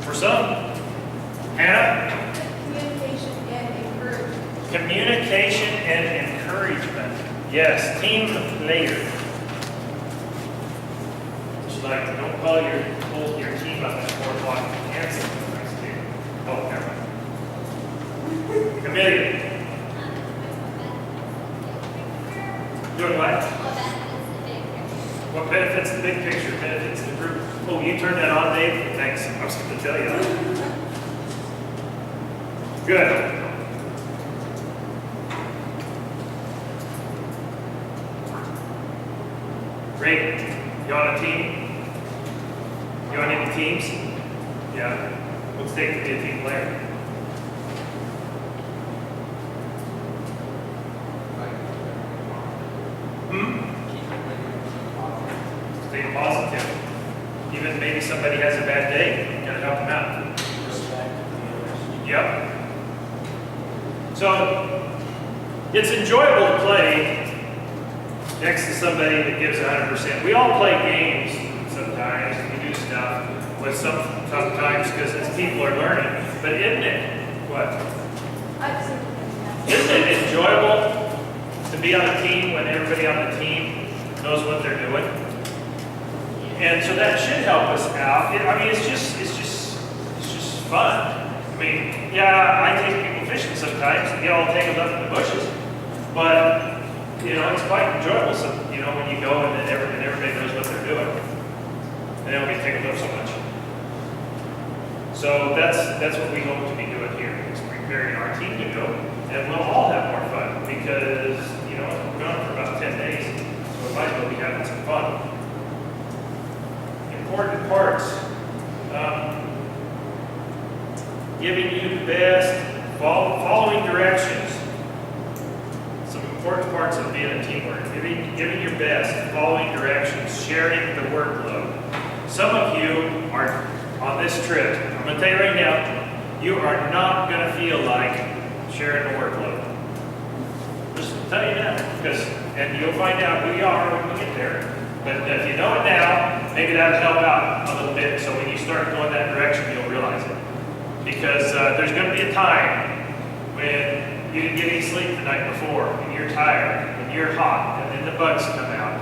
For some. Hannah? Communication and encouragement. Communication and encouragement. Yes, team later. It's like, don't call your team up at 4 o'clock and cancel the next day. Oh, never mind. Amelia. Doing what? What benefits the big picture? Benefits the group. Oh, you turned that on, Dave? Thanks. I was going to tell you that. Good. Great. You on a team? You on any teams? Yeah. What's it take to be a team player? Stay positive. Even maybe somebody has a bad day, you gotta help them out. Yep. So it's enjoyable to play next to somebody that gives 100%. We all play games sometimes. We do stuff with sometimes because as people are learning. But isn't it what? Isn't it enjoyable to be on a team when everybody on the team knows what they're doing? And so that should help us out. I mean, it's just fun. I mean, yeah, I take people fishing sometimes and get all tangled up in the bushes, but you know, it's quite enjoyable. So, you know, when you go and then everybody knows what they're doing, and they don't get tangled up so much. So that's what we hope to be doing here, is preparing our team to go, and we'll all have more fun because you know we're gone for about 10 days, so we might as well be having some fun. Important parts. Giving you the best, following directions. Some important parts of being a teamwork. Giving your best, following directions, sharing the workload. Some of you are on this trip, I'm going to tell you right now, you are not going to feel like sharing the workload. Just tell you that, and you'll find out who you are when we get there. But if you know it now, maybe that'll help out a little bit. So when you start going that direction, you'll realize it. Because there's going to be a time when you didn't get any sleep the night before, and you're tired, and you're hot, and then the bugs come out.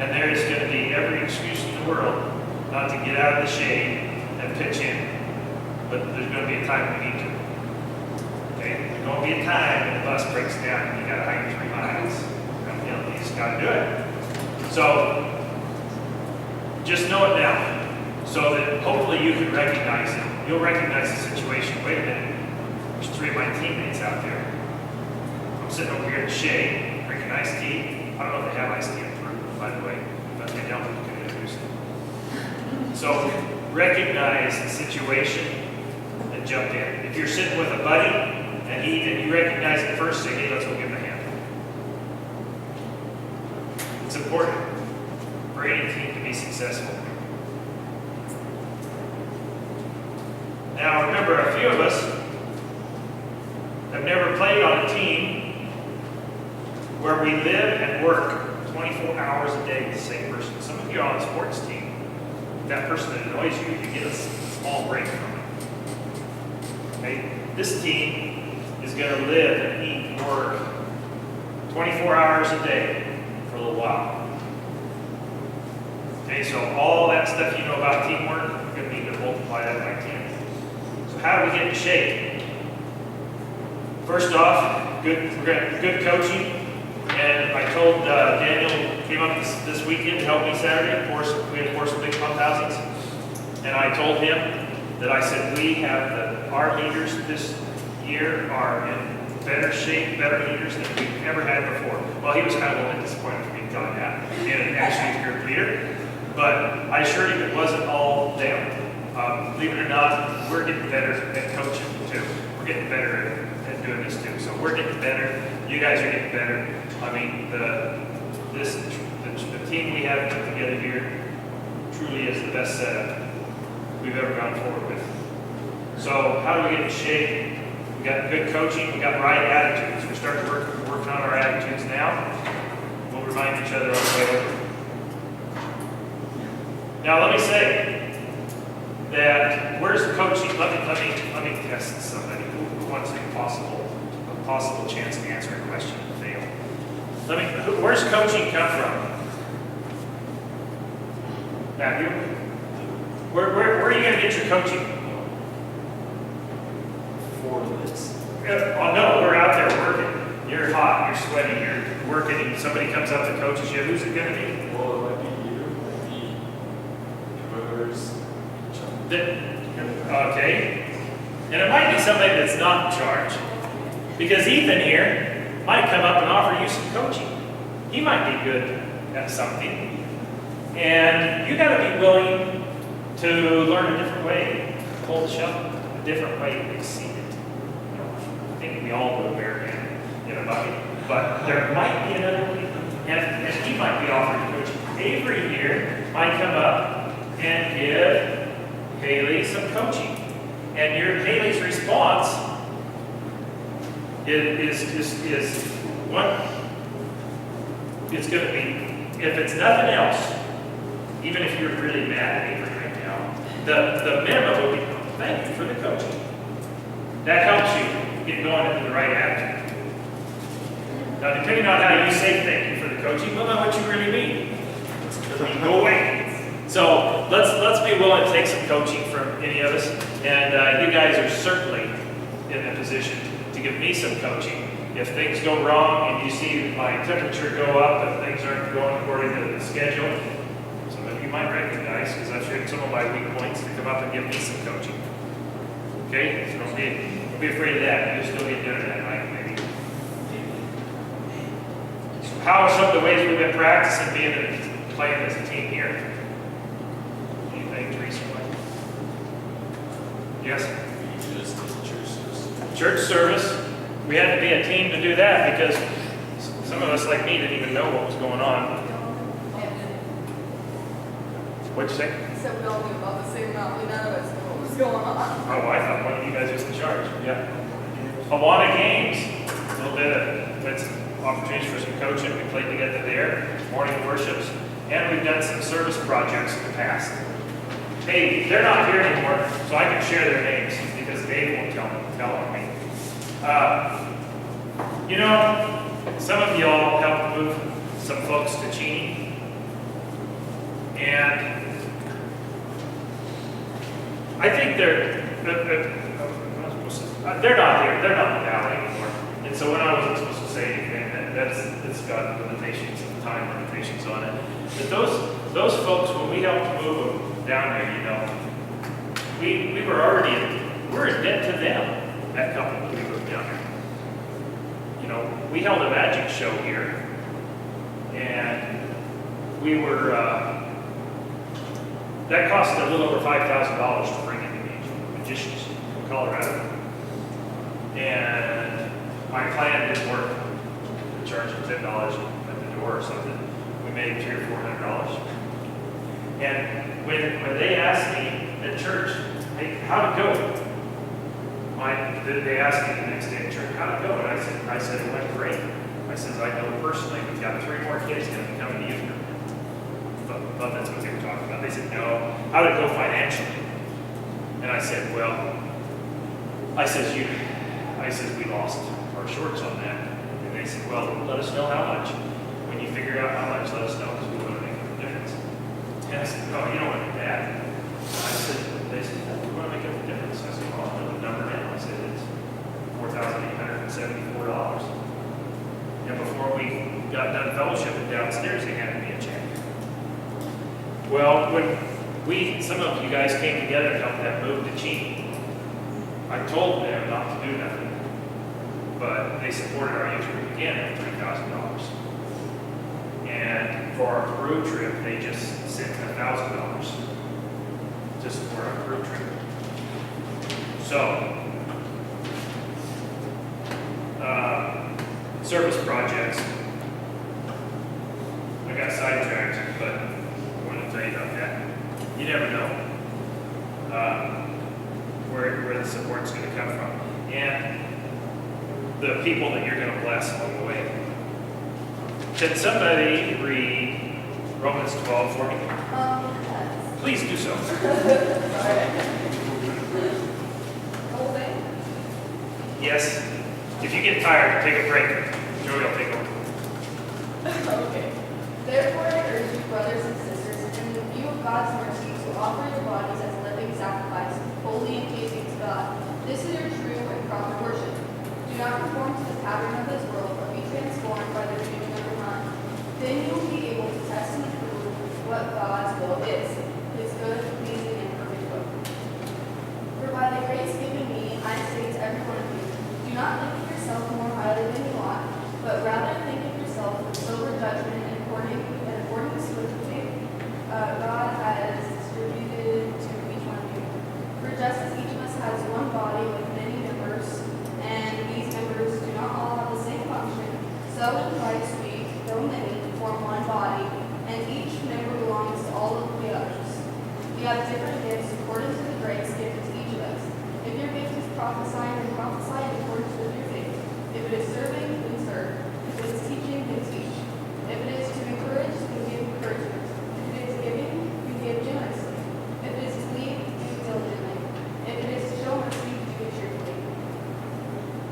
And there's going to be every excuse in the world not to get out of the shade and pitch in. But there's going to be a time we need to. Okay? There's going to be a time when the bus breaks down and you got to hike 3 miles. You know, you just got to do it. So, just know it now, so that hopefully you can recognize it. You'll recognize the situation. Wait a minute, there's 3 of my teammates out there. I'm sitting over here in the shade, drinking iced tea. I don't know if they have iced tea in Peru, by the way, but they don't. You can introduce it. So, recognize the situation and jump in. If you're sitting with a buddy and you recognize it first, say, hey, let's go give him a hand. It's important for any team to be successful. Now remember, a few of us have never played on a team where we live and work 24 hours a day with the same person. Some of you are on a sports team. That person that annoys you, you get a small break from it. Okay? This team is going to live and eat and work 24 hours a day for a little while. Okay, so all that stuff you know about teamwork, you're going to need to multiply that by 10. So how do we get in shape? First off, good coaching. And I told Daniel came up this weekend to help me Saturday. Of course, we had to pour some big pump housings. And I told him that I said we have our leaders this year are in better shape, better leaders than we've ever had before. Well, he was kind of a little bit disappointed for me to tell him that, being an actually group leader. But I assured him it wasn't all them. Believe it or not, we're getting better at coaching too. We're getting better at doing this too. So we're getting better. You guys are getting better. I mean, the team we have put together here truly is the best setup we've ever gone forward with. So how do we get in shape? We got good coaching. We got right attitudes. We're starting working on our attitudes now. We'll remind each other on the way over. Now let me say, that, where's the coaching? Let me test somebody who wants a possible chance to answer a question and fail. Where's coaching come from? Matthew? Where are you going to get your coaching? For this. Oh no, we're out there working. You're hot, you're sweaty, you're working, and somebody comes up and coaches you. Who's it going to be? Well, it might be you, it might be whoever's in charge. Okay. And it might be somebody that's not in charge. Because Ethan here might come up and offer you some coaching. He might be good at something. And you got to be willing to learn a different way to hold the shovel, a different way to exceed it. I think we all know bear in a bucket. But there might be another way. And he might be offering coaching. Avery here might come up and give Haley some coaching. And Haley's response is what it's going to be. If it's nothing else, even if you're really mad at Avery right now, the minimum will be, thank you for the coaching. That helps you get going into the right attitude. Now, depending on how you say thank you for the coaching, we'll know what you really mean. Go away. So let's be willing to take some coaching from any of us. And you guys are certainly in a position to give me some coaching. If things go wrong and you see my temperature go up and things aren't going according to the schedule, some of you might recognize, because I've shared some of my weak points, to come up and give me some coaching. Okay? So don't be afraid of that. You'll still get doing that, right? Maybe. So how are some of the ways we've been practicing playing as a team here? Anything, Teresa? Yes? Just church service. Church service. We had to be a team to do that because some of us, like me, didn't even know what was going on. What'd you say? So we all knew about the same amount, none of us knew what was going on. Oh, I thought one of you guys was in charge. Yeah. Awana Games, a little bit of that's opportunities for some coaching. We played together there, morning worships, and we've done some service projects in the past. Hey, they're not here anymore, so I can share their names because Dave won't tell on me. Some of y'all helped move some folks to Cheney, and I think they're not here. They're not in the valley anymore. And so when I wasn't supposed to say anything, it's got limitations, time limitations on it. But those folks, when we helped move them down there, we were we're in debt to them. That couple when we moved down there. We held a magic show here, and we were. That cost a little over $5,000 to bring in the magicians from Colorado. And my plan didn't work. We charged them $10 at the door or something. We made $300 or $400. And when they asked me at church, hey, how'd it go? They asked me the next day at church, how'd it go? And I said it went great. I said, I know personally we've got 3 more kids going to be coming to youth group. Thought that's what they were talking about. They said, no, how did it go financially? And I said, we lost our shorts on that. And they said, well, let us know how much. When you figure out how much, let us know because we want to make up the difference. And I said, oh, you don't want to do that. They said, we want to make up the difference. I said, well, I know the number now. I said, it's $4,874. And before we got done fellowshipping downstairs, they handed me a check. Well, when some of you guys came together to help them move to Cheney, I told them not to do nothing, but they supported our youth group again at $3,000. And for our Peru trip, they just sent $1,000 to support our Peru trip. So, service projects. I got sidetracked, but I wanted to tell you about that. You never know where the support's going to come from, and the people that you're going to bless along the way. Can somebody read Romans 12 for me? Yes. Please do so. Whole thing? Yes. If you get tired, take a break. Joey will take over. Okay. Therefore, I urge you, brothers and sisters, in the view of God's mercy, to offer your bodies as a living sacrifice, holy and pleasing to God. This is your true and proper worship. Do not conform to the pattern of this world, but be transformed by the renewing of your mind. Then you will be able to test and approve what God's will is, His good, pleasing, and perfect will. For by the grace given me, I say to every one of you, do not think of yourself more highly than you ought, but rather think of yourself with sober judgment in accordance with the faith God has distributed to each one of you. For just as each of us has one body with many members, and these members do not all have the same function, so in Christ we, though many, form one body, and each member belongs to all of the others. We have different gifts according to the grace given to each of us. If your gift is prophesying, then prophesy in accordance with your faith. If it is serving, then serve. If it is teaching, then teach. If it is to encourage, then give encouragement. If it is giving, then give generously. If it is to lead, do diligently. If it is to show mercy, do it cheerfully.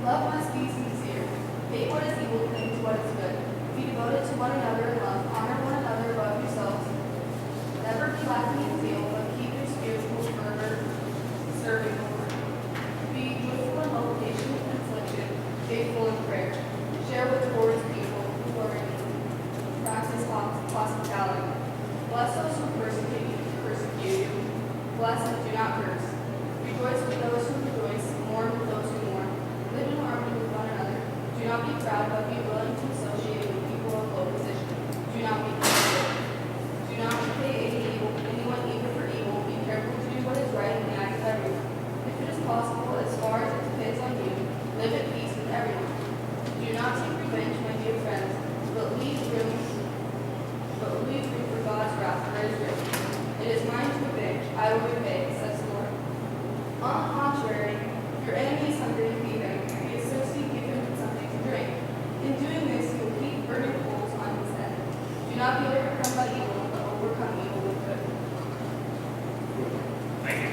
Love must be sincere. Hate what is evil, cling to what is good. Be devoted to one another in love. Honor one another above yourselves. Never be lacking in zeal, but keep your spiritual fervor serving the Lord. Be joyful in hope, patient in affliction, faithful in prayer. Share with towards people who are in need. Practice hospitality. Bless those who persecute you. Bless and do not curse. Rejoice with those who rejoice. Mourn with those who mourn. Live in harmony with one another. Do not be proud, but be willing to associate with people of low position. Do not be conceited. Do not repay anyone evil for evil. Be careful to do what is right in the eyes of everyone. If it is possible, as far as it depends on you, live at peace with everyone. Do not take revenge, my dear friends, but leave room for God's wrath, for it is written, it is mine to avenge, I will repay, says the Lord. On the contrary, if your enemy is hungry, feed him. If he is thirsty, give him something to drink. In doing this, you will heap burning coals on his head. Do not be overcome by evil, but overcome evil with good. Thank you.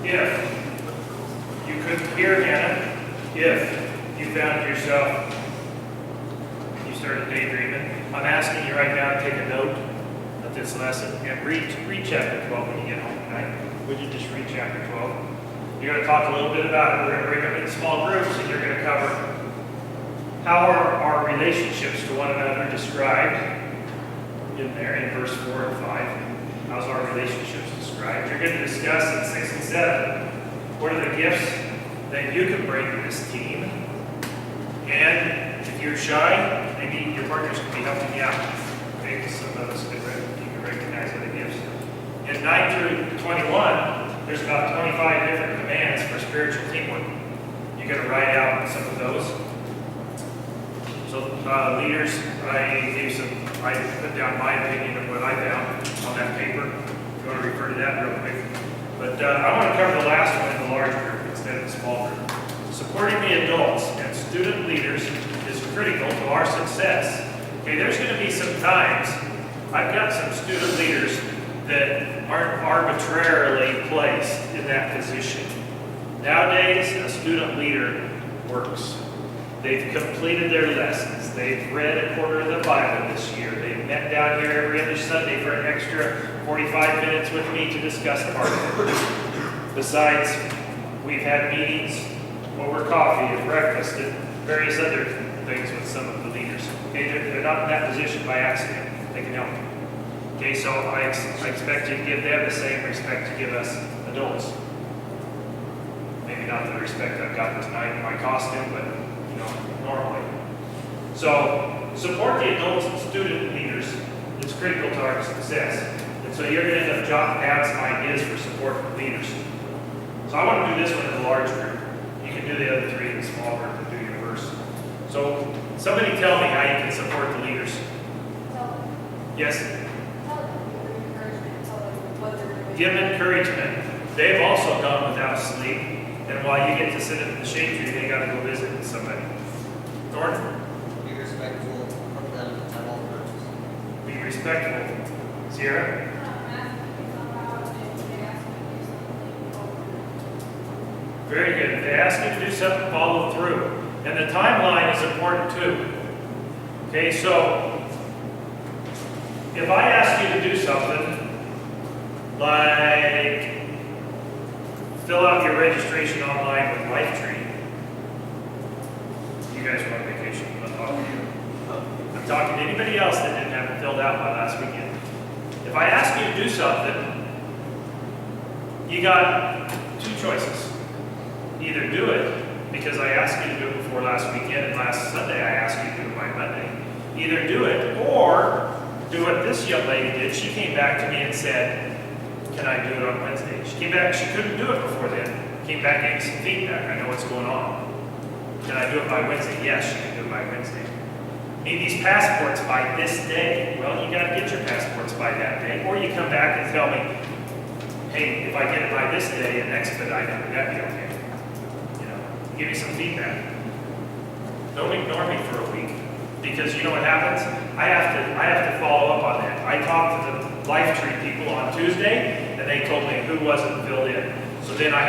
If you couldn't hear Hannah, if you found yourself, you started daydreaming, I'm asking you right now to take a note of this lesson and read chapter 12 when you get home tonight. Would you just read chapter 12? You're going to talk a little bit about it. We're going to break up into small groups, and you're going to cover how are our relationships to one another described in there in verse 4 and 5. How's our relationships described? You're going to discuss in 6 and 7 what are the gifts that you can bring to this team. And if you're shy, maybe your partners can be helping you out. Maybe some of us you can recognize other gifts. In 9 through 21, there's about 25 different commands for spiritual teamwork. You're going to write out some of those. So leaders, I put down my opinion of what I found on that paper. If you want to refer to that real quick. But I want to cover the last one in the large group instead of the small group. Supporting the adults and student leaders is critical to our success. Okay, there's going to be some times I've got some student leaders that aren't arbitrarily placed in that position. Nowadays, a student leader works. They've completed their lessons. They've read a quarter of the Bible this year. They've met down here every other Sunday for an extra 45 minutes with me to discuss part of it. Besides, we've had meetings over coffee and breakfast and various other things with some of the leaders. Okay, they're not in that position by accident. They can help you. Okay, so I expect you to give them the same respect you give us adults. Maybe not the respect I've gotten tonight in my costume, but normally. So support the adults and student leaders. It's critical to our success. And so you're going to end up jotting down some ideas for support from leaders. So I want to do this one in a large group. You can do the other three in a small group and do your verse. So somebody tell me how you can support the leaders. Yes? Give encouragement. They've also gone without sleep. And while you get to sit in the shade tree, they got to go visit with somebody. Thornton? Be respectful of them at all times. Be respectful. Sierra? Ask Very good. If they ask you to do something, follow through. And the timeline is important too. Okay, so if I ask you to do something, like fill out your registration online with LifeTree. You guys were on vacation, I'm not talking to you. I'm talking to anybody else that didn't have it filled out by last weekend. If I ask you to do something, you got two choices. Either do it, because I asked you to do it before last weekend, and last Sunday I asked you to do it by Monday. Either do it, or do what this young lady did. She came back to me and said, can I do it on Wednesday? She came back, she couldn't do it before then. Came back and gave me some feedback. I know what's going on. Can I do it by Wednesday? Yes, she can do it by Wednesday. Need these passports by this day. Well, you got to get your passports by that day, or you come back and tell me, hey, if I get it by this day and expedite it, would that be okay? You know, give me some feedback. Don't ignore me for a week, because you know what happens? I have to follow up on that. I talked to the LifeTree people on Tuesday, and they told me who wasn't filled in. So then I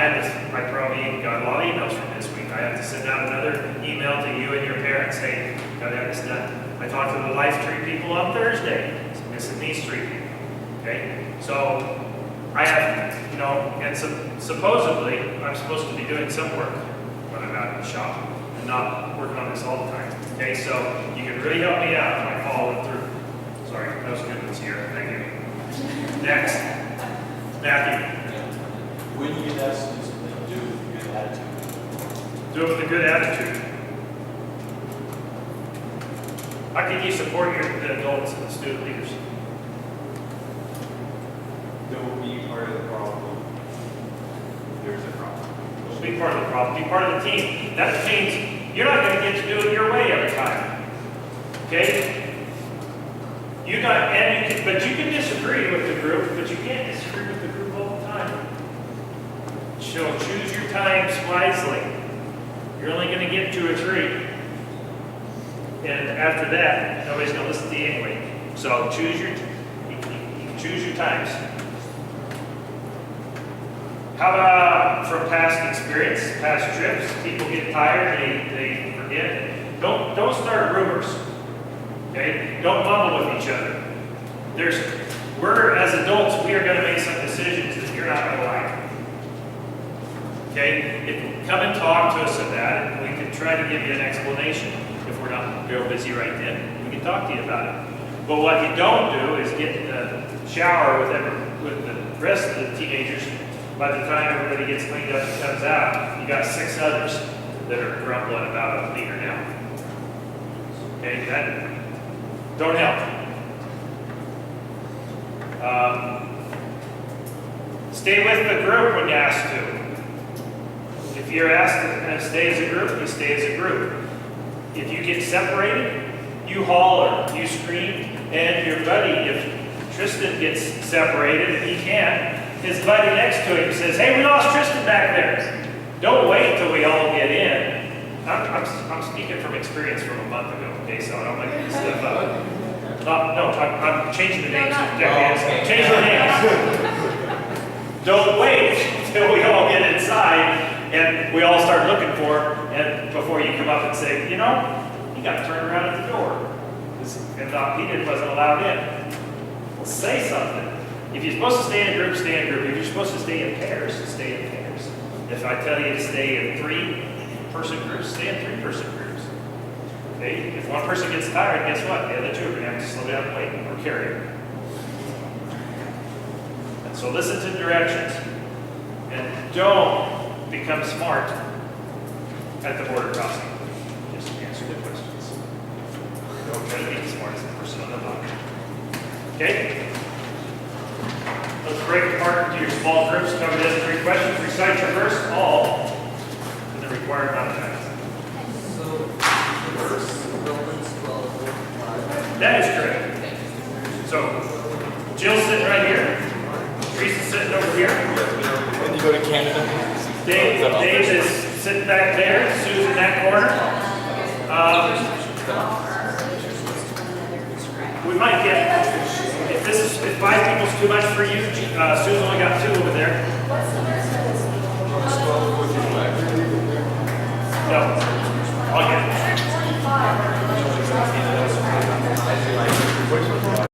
probably got a lot of emails from this week. I have to send out another email to you and your parents, hey, gotta have this done. I talked to the LifeTree people on Thursday, so missing these three people. Okay, so I have, you know, and supposedly I'm supposed to be doing some work when I'm out in the shop and not working on this all the time. Okay, so you can really help me out by following through. Sorry, that was a good one, Sierra. Thank you. Next, Matthew. When you get asked to do something, do it with a good attitude. Do it with a good attitude. How can you support the adults and the student leaders? Don't be part of the problem. There's a problem. Don't be part of the problem. Be part of the team. That means you're not going to get to do it your way every time. Okay? But you can disagree with the group, but you can't disagree with the group all the time. So choose your times wisely. You're only going to get to a tree. And after that, nobody's going to listen to you anyway. So choose you can choose your times. How about from past experience, past trips? People get tired, they forget. Don't start rumors. Okay? Don't mumble with each other. We're as adults, we are going to make some decisions that you're not going to like. Okay? Come and talk to us about it. We can try to give you an explanation if we're not real busy right then. We can talk to you about it. But what you don't do is get in the shower with the rest of the teenagers. By the time everybody gets cleaned up and comes out, you got 6 others that are grumbling about a leader now. Okay, that don't help. Stay with the group when you're asked to. If you're asked to stay as a group, you stay as a group. If you get separated, you holler, you scream, and your buddy, if Tristan gets separated and he can't, his buddy next to him says, hey, we lost Tristan back there. Don't wait till we all get in. I'm speaking from experience from a month ago, okay, so I don't make this stuff up. I'm changing the names. Change the names. Don't wait till we all get inside and we all start looking for him, and before you come up and say, you know, you got to turn around at the door. He wasn't allowed in. Well, say something. If you're supposed to stay in a group, stay in a group. If you're supposed to stay in pairs, stay in pairs. If I tell you to stay in 3-person groups, stay in 3-person groups. Okay? If one person gets tired, guess what? The other two are going to have to slow down and wait or carry it. And so listen to directions. And don't become smart at the border crossing. Just answer the questions. Don't try to be the smartest person on the block. Okay? Let's break apart into your small groups. Cover those 3 questions. Recite your verse all in the required amount of time. So, verse Romans 12:45. That is correct. So, Jill's sitting right here. Teresa's sitting over here. When you go to Canada, Dave is sitting back there. Sue's in that corner. We might get, if 5 people's too much for you, Sue's only got 2 over there. What's the verse?